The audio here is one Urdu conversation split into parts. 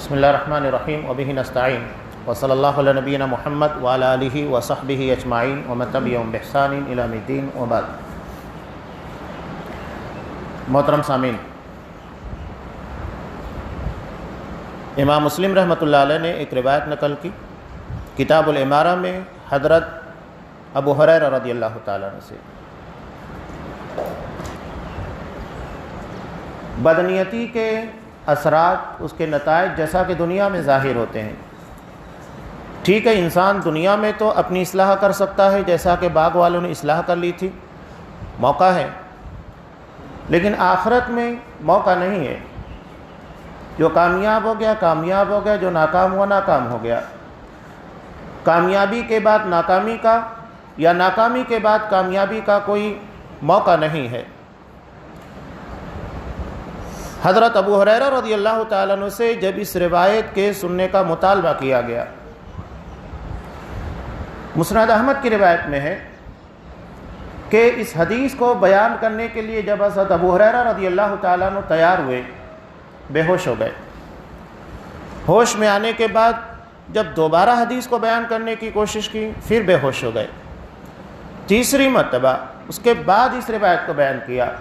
بسم اللہ الرحمن الرحیم وبہ نستعین وصلی اللہ علی نبینا محمد وعلی آلہ وصحبہ اجمعین ومن تبعہم بإحسان الی یوم الدین وبعد۔ محترم سامعین، امام مسلم رحمۃ اللہ علیہ نے ایک روایت نقل کی کتاب الامارہ میں حضرت ابو ہریرہ رضی اللہ تعالیٰ عنہ سے۔ بدنیتی کے اثرات، اس کے نتائج جیسا کہ دنیا میں ظاہر ہوتے ہیں۔ ٹھیک ہے، انسان دنیا میں تو اپنی اصلاح کر سکتا ہے، جیسا کہ باغ والوں نے اصلاح کر لی تھی، موقع ہے، لیکن آخرت میں موقع نہیں ہے۔ جو کامیاب ہو گیا کامیاب ہو گیا، جو ناکام ہوا ناکام ہو گیا۔ کامیابی کے بعد ناکامی کا یا ناکامی کے بعد کامیابی کا کوئی موقع نہیں ہے۔ حضرت ابو ہریرہ رضی اللہ تعالیٰ عنہ سے جب اس روایت کے سننے کا مطالبہ کیا گیا، مسند احمد کی روایت میں ہے کہ اس حدیث کو بیان کرنے کے لیے جب حضرت ابو ہریرہ رضی اللہ تعالیٰ عنہ تیار ہوئے، بے ہوش ہو گئے۔ ہوش میں آنے کے بعد جب دوبارہ حدیث کو بیان کرنے کی کوشش کی، پھر بے ہوش ہو گئے۔ تیسری مرتبہ اس کے بعد اس روایت کو بیان کیا۔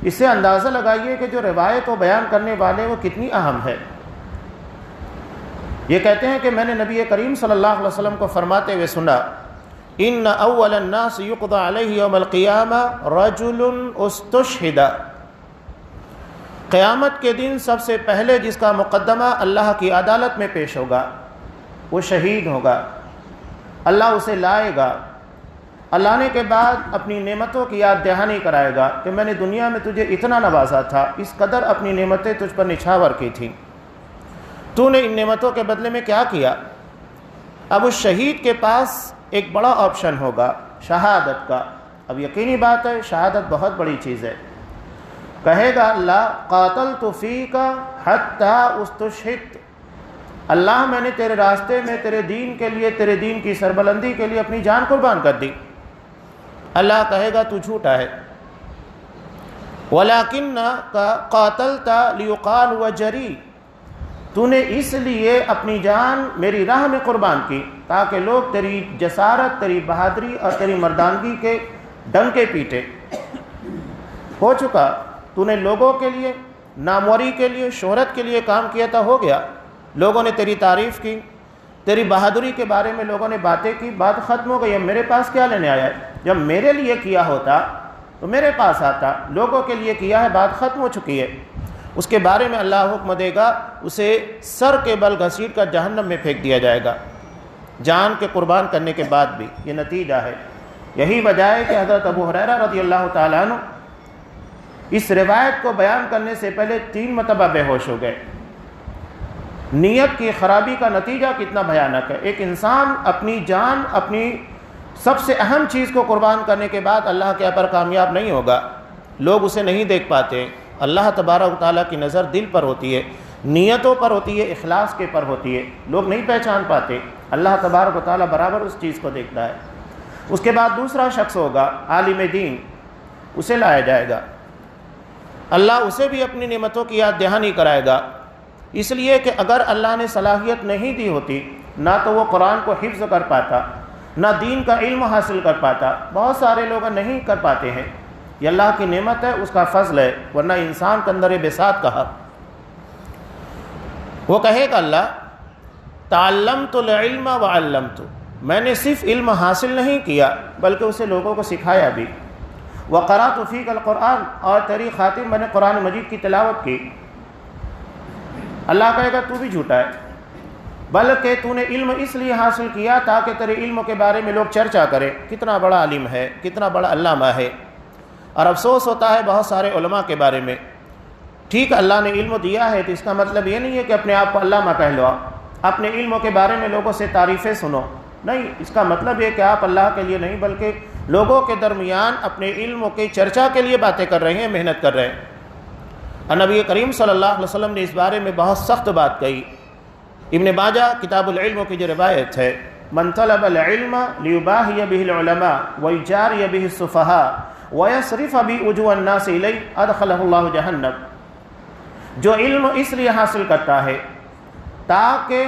اس سے اندازہ لگائیے کہ جو روایت کو بیان کرنے والے وہ کتنی اہم ہے۔ یہ کہتے ہیں کہ میں نے نبی کریم صلی اللہ علیہ وسلم کو فرماتے ہوئے سنا، ان اول الناس یقضى علیہ یوم القیامہ رجل استشہد۔ قیامت کے دن سب سے پہلے جس کا مقدمہ اللہ کی عدالت میں پیش ہوگا وہ شہید ہوگا۔ اللہ اسے لائے گا، لانے کے بعد اپنی نعمتوں کی یاد دہانی کرائے گا کہ میں نے دنیا میں تجھے اتنا نوازا تھا، اس قدر اپنی نعمتیں تجھ پر نچھاور کی تھیں، تو نے ان نعمتوں کے بدلے میں کیا کیا؟ اب اس شہید کے پاس ایک بڑا آپشن ہوگا شہادت کا۔ اب یقینی بات ہے، شہادت بہت بڑی چیز ہے۔ کہے گا اللہ قاتلت فیک حتی استشہدت، اللہ میں نے تیرے راستے میں تیرے دین کے لیے، تیرے دین کی سربلندی کے لیے اپنی جان قربان کر دی۔ اللہ کہے گا تو جھوٹا ہے، وَلَكِنَّكَ قَاتَلْتَ لِيُقَالُ وَجَرِي، تو نے اس لیے اپنی جان میری راہ میں قربان کی تاکہ لوگ تیری جسارت، تیری بہادری اور تیری مردانگی کے ڈنکے پیٹے۔ ہو چکا، تو نے لوگوں کے لیے، ناموری کے لیے، شہرت کے لیے کام کیا تھا، ہو گیا۔ لوگوں نے تیری تعریف کی، تیری بہادری کے بارے میں لوگوں نے باتیں کی، بات ختم ہو گئی۔ اب میرے پاس کیا لینے آیا ہے؟ جب میرے لیے کیا ہوتا تو میرے پاس آتا، لوگوں کے لیے کیا ہے، بات ختم ہو چکی ہے۔ اس کے بارے میں اللہ حکم دے گا، اسے سر کے بل گھسیٹ کر جہنم میں پھینک دیا جائے گا، جان کے قربان کرنے کے بعد بھی۔ یہ نتیجہ ہے۔ یہی وجہ ہے کہ حضرت ابو ہریرہ رضی اللہ تعالیٰ عنہ اس روایت کو بیان کرنے سے پہلے 3 مرتبہ بے ہوش ہو گئے۔ نیت کی خرابی کا نتیجہ کتنا بھیانک ہے۔ ایک انسان اپنی جان، اپنی سب سے اہم چیز کو قربان کرنے کے بعد اللہ کے پر کامیاب نہیں ہوگا۔ لوگ اسے نہیں دیکھ پاتے۔ اللہ تبارک و تعالیٰ کی نظر دل پر ہوتی ہے، نیتوں پر ہوتی ہے، اخلاص کے پر ہوتی ہے۔ لوگ نہیں پہچان پاتے۔ اللہ تبارک و تعالیٰ برابر اس چیز کو دیکھتا ہے۔ اس کے بعد دوسرا شخص ہوگا عالم دین، اسے لایا جائے گا، اللہ اسے بھی اپنی نعمتوں کی یاد دہانی کرائے گا، اس لیے کہ اگر اللہ نے صلاحیت نہیں دی ہوتی نہ تو وہ قرآن کو حفظ کر پاتا، نہ دین کا علم حاصل کر پاتا۔ بہت سارے لوگ نہیں کر پاتے ہیں۔ یہ اللہ کی نعمت ہے، اس کا فضل ہے، ورنہ انسان کے اندر بساط کہا۔ وہ کہے گا اللہ تعلمت العلم وعلمت، میں نے صرف علم حاصل نہیں کیا بلکہ اسے لوگوں کو سکھایا بھی۔ وقرأت فیک القرآن، اور تیری خاطر میں نے قرآن مجید کی تلاوت کی۔ اللہ کہے گا تو بھی جھوٹا ہے، بلکہ تو نے علم اس لیے حاصل کیا تاکہ تیرے علم کے بارے میں لوگ چرچا کریں، کتنا بڑا عالم ہے، کتنا بڑا علامہ ہے۔ اور افسوس ہوتا ہے بہت سارے علماء کے بارے میں۔ ٹھیک، اللہ نے علم دیا ہے تو اس کا مطلب یہ نہیں ہے کہ اپنے آپ کو علامہ کہہ لو، اپنے علم کے بارے میں لوگوں سے تعریفیں سنو، نہیں، اس کا مطلب یہ کہ آپ اللہ کے لیے نہیں بلکہ لوگوں کے درمیان اپنے علم کی چرچا کے لیے باتیں کر رہے ہیں، محنت کر رہے ہیں۔ اور نبی کریم صلی اللہ علیہ وسلم نے اس بارے میں بہت سخت بات کہی۔ ابن ماجہ کتاب العلم کی جو روایت ہے، من طلب العلم لیباہی بہ العلماء ویجاری بہ السفہاء ویصرف بوجوہ الناس الیہ ادخلہ اللہ جہنم، جو علم اس لیے حاصل کرتا ہے تاکہ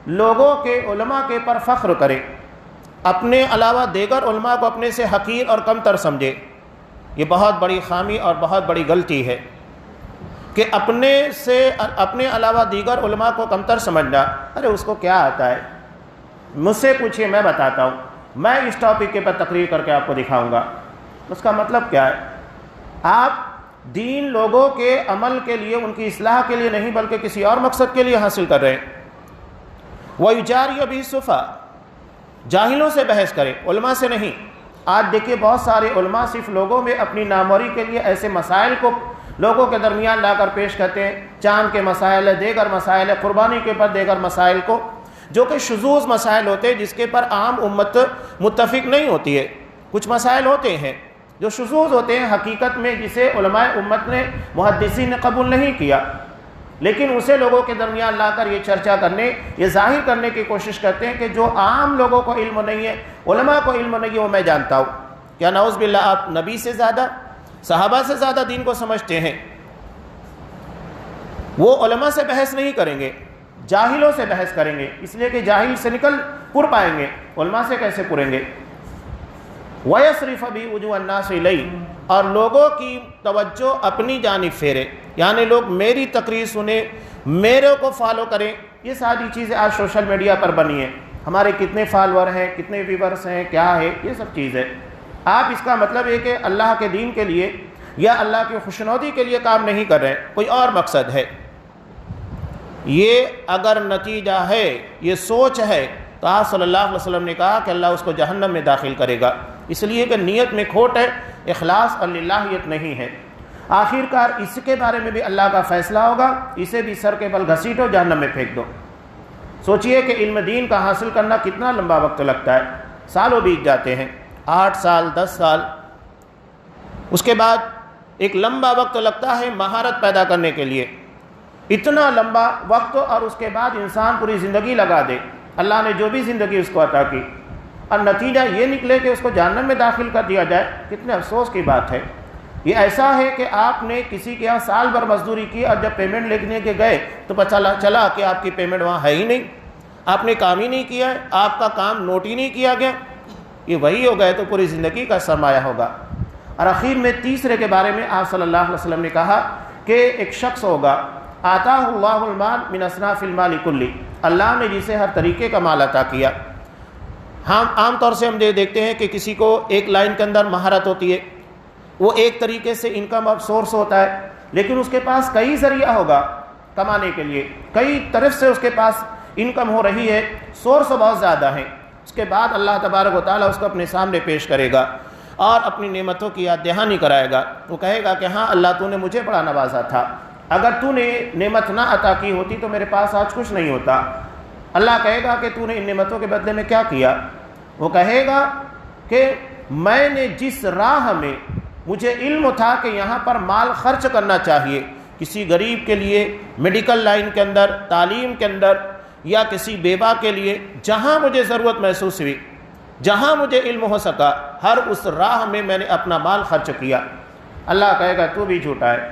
لوگوں کے علماء کے پر فخر کرے، اپنے علاوہ دیگر علماء کو اپنے سے حقیر اور کمتر سمجھے۔ یہ بہت بڑی خامی اور بہت بڑی غلطی ہے کہ اپنے علاوہ دیگر علماء کو کمتر سمجھنا۔ ارے اس کو کیا آتا ہے، مجھ سے پوچھیے، میں بتاتا ہوں، میں اس ٹاپک کے پر تقریر کر کے آپ کو دکھاؤں گا۔ اس کا مطلب کیا ہے؟ آپ دین لوگوں کے عمل کے لیے، ان کی اصلاح کے لیے نہیں بلکہ کسی اور مقصد کے لیے حاصل کر رہے ہیں۔ وَيُجَارِيَ بِهِ السُّفَهَاءَ، جاہلوں سے بحث کرے، علماء سے نہیں۔ آج دیکھیے بہت سارے علماء صرف لوگوں میں اپنی ناموری کے لیے ایسے مسائل کو لوگوں کے درمیان لا کر پیش کرتے ہیں، چاند کے مسائل، دیگر مسائل، قربانی کے پر دیگر مسائل کو، جو کہ شذوذ مسائل ہوتے ہیں، جس کے پر عام امت متفق نہیں ہوتی ہے۔ کچھ مسائل ہوتے ہیں جو شذوذ ہوتے ہیں حقیقت میں، جسے علماء امت نے، محدثین نے قبول نہیں کیا، لیکن اسے لوگوں کے درمیان لا کر یہ چرچا کرنے، یہ ظاہر کرنے کی کوشش کرتے ہیں کہ جو عام لوگوں کو علم نہیں ہے، علماء کو علم نہیں ہے، وہ میں جانتا ہوں۔ کیا نعوذ باللہ آپ نبی سے زیادہ، صحابہ سے زیادہ دین کو سمجھتے ہیں؟ وہ علماء سے بحث نہیں کریں گے، جاہلوں سے بحث کریں گے، اس لیے کہ جاہل سے نکل پر پائیں گے، علماء سے کیسے پریں گے؟ وَيَصْرِفَ بِوُجُوهَ النَّاسِ إِلَيْهِ، اور لوگوں کی توجہ اپنی جانب پھیرے، یعنی لوگ میری تقریر سنیں، میرے کو فالو کریں۔ یہ ساری چیزیں آج سوشل میڈیا پر بنی ہیں، ہمارے کتنے فالوور ہیں، کتنے ویورز ہیں، کیا ہے، یہ سب چیز ہے۔ آپ اس کا مطلب ہے کہ اللہ کے دین کے لیے یا اللہ کی خوشنودی کے لیے کام نہیں کر رہے، کوئی اور مقصد ہے۔ یہ اگر نتیجہ ہے، یہ سوچ ہے، تو آپ صلی اللہ علیہ وسلم نے کہا کہ اللہ اس کو جہنم میں داخل کرے گا، اس لیے کہ نیت میں کھوٹ ہے، اخلاص اور للہیت نہیں ہے۔ آخر کار اس کے بارے میں بھی اللہ کا فیصلہ ہوگا، اسے بھی سر کے بل گھسیٹو، جہنم میں پھینک دو۔ سوچئے کہ علم دین کا حاصل کرنا کتنا لمبا وقت لگتا ہے، سالوں بیت جاتے ہیں، 8 سال 10 سال، اس کے بعد ایک لمبا وقت لگتا ہے مہارت پیدا کرنے کے لیے، اتنا لمبا وقت، اور اس کے بعد انسان پوری زندگی لگا دے، اللہ نے جو بھی زندگی اس کو عطا کی، اور نتیجہ یہ نکلے کہ اس کو جہنم میں داخل کر دیا جائے، کتنے افسوس کی بات ہے۔ یہ ایسا ہے کہ آپ نے کسی کے یہاں سال بھر مزدوری کی اور جب پیمنٹ لکھنے کے گئے تو پتہ چلا کہ آپ کی پیمنٹ وہاں ہے ہی نہیں، آپ نے کام ہی نہیں کیا ہے، آپ کا کام نوٹ ہی نہیں کیا گیا، یہ وہی ہو گئے تو پوری زندگی کا سرمایہ ہوگا۔ اور آخر میں تیسرے کے بارے میں آپ صلی اللہ علیہ وسلم نے کہا کہ ایک شخص ہوگا، آتاہ اللہ المال من اصناف المال کلی، اللہ نے جسے ہر طریقے کا مال عطا کیا۔ ہم عام طور سے ہم دیکھتے ہیں کہ کسی کو ایک لائن کے اندر مہارت ہوتی ہے، وہ ایک طریقے سے انکم اب سورس ہوتا ہے، لیکن اس کے پاس کئی ذریعہ ہوگا کمانے کے لیے، کئی طرف سے اس کے پاس انکم ہو رہی ہے، سورس بہت زیادہ ہیں۔ اس کے بعد اللہ تبارک و تعالیٰ اس کو اپنے سامنے پیش کرے گا اور اپنی نعمتوں کی یاد دہانی کرائے گا۔ وہ کہے گا کہ ہاں اللہ تو نے مجھے بڑا نوازا تھا، اگر تو نے نعمت نہ عطا کی ہوتی تو میرے پاس آج کچھ نہیں ہوتا۔ اللہ کہے گا کہ تو نے ان نعمتوں کے بدلے میں کیا کیا؟ وہ کہے گا کہ میں نے جس راہ میں مجھے علم تھا کہ یہاں پر مال خرچ کرنا چاہیے، کسی غریب کے لیے، میڈیکل لائن کے اندر، تعلیم کے اندر، یا کسی بیوہ کے لیے، جہاں مجھے ضرورت محسوس ہوئی، جہاں مجھے علم ہو سکا، ہر اس راہ میں میں نے اپنا مال خرچ کیا۔ اللہ کہے گا تو بھی جھوٹا ہے،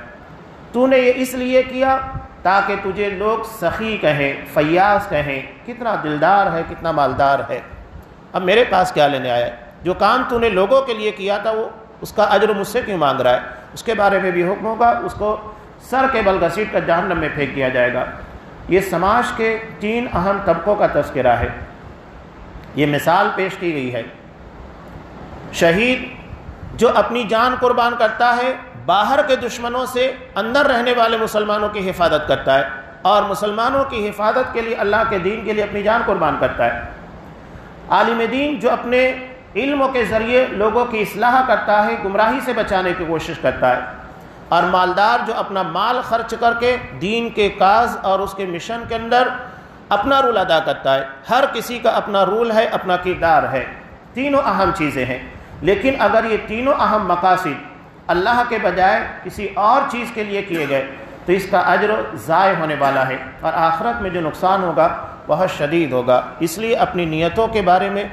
تو نے یہ اس لیے کیا تاکہ تجھے لوگ سخی کہیں، فیاض کہیں، کتنا دلدار ہے، کتنا مالدار ہے۔ اب میرے پاس کیا لینے آیا ہے؟ جو کام تو نے لوگوں کے لیے کیا تھا وہ اس کا اجر مجھ سے کیوں مانگ رہا ہے؟ اس کے بارے میں بھی حکم ہوگا، اس کو سر کے بل گھسیٹ کر جہنم میں پھینک دیا جائے گا۔ یہ سماج کے 3 اہم طبقوں کا تذکرہ ہے، یہ مثال پیش کی گئی ہے۔ شہید جو اپنی جان قربان کرتا ہے، باہر کے دشمنوں سے اندر رہنے والے مسلمانوں کی حفاظت کرتا ہے، اور مسلمانوں کی حفاظت کے لیے، اللہ کے دین کے لیے اپنی جان قربان کرتا ہے۔ عالم دین جو اپنے علم کے ذریعے لوگوں کی اصلاح کرتا ہے، گمراہی سے بچانے کی کوشش کرتا ہے، اور مالدار جو اپنا مال خرچ کر کے دین کے کاز اور اس کے مشن کے اندر اپنا رول ادا کرتا ہے۔ ہر کسی کا اپنا رول ہے، اپنا کردار ہے، تینوں اہم چیزیں ہیں۔ لیکن اگر یہ تینوں اہم مقاصد اللہ کے بجائے کسی اور چیز کے لیے کیے گئے تو اس کا اجر ضائع ہونے والا ہے، اور آخرت میں جو نقصان ہوگا بہت شدید ہوگا۔ اس لیے اپنی نیتوں کے بارے میں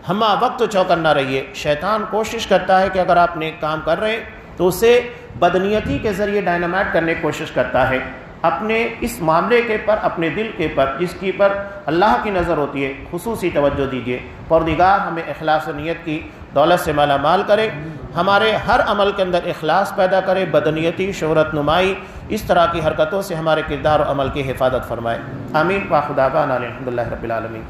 ہمہ وقت چوکنا رہیے۔ شیطان کوشش کرتا ہے کہ اگر آپ نیک کام کر رہے ہیں تو اسے بدنیتی کے ذریعے ڈائنامائٹ کرنے کی کوشش کرتا ہے۔ اپنے اس معاملے کے پر، اپنے دل کے پر، جس کی پر اللہ کی نظر ہوتی ہے، خصوصی توجہ دیجیے۔ پروردگار ہمیں اخلاص و نیت کی دولت سے مالا مال کرے، ہمارے ہر عمل کے اندر اخلاص پیدا کرے، بدنیتی، شہرت نمائی، اس طرح کی حرکتوں سے ہمارے کردار و عمل کی حفاظت فرمائے۔ آمین۔ وآخر دعوانا الحمدللہ رب العالمین۔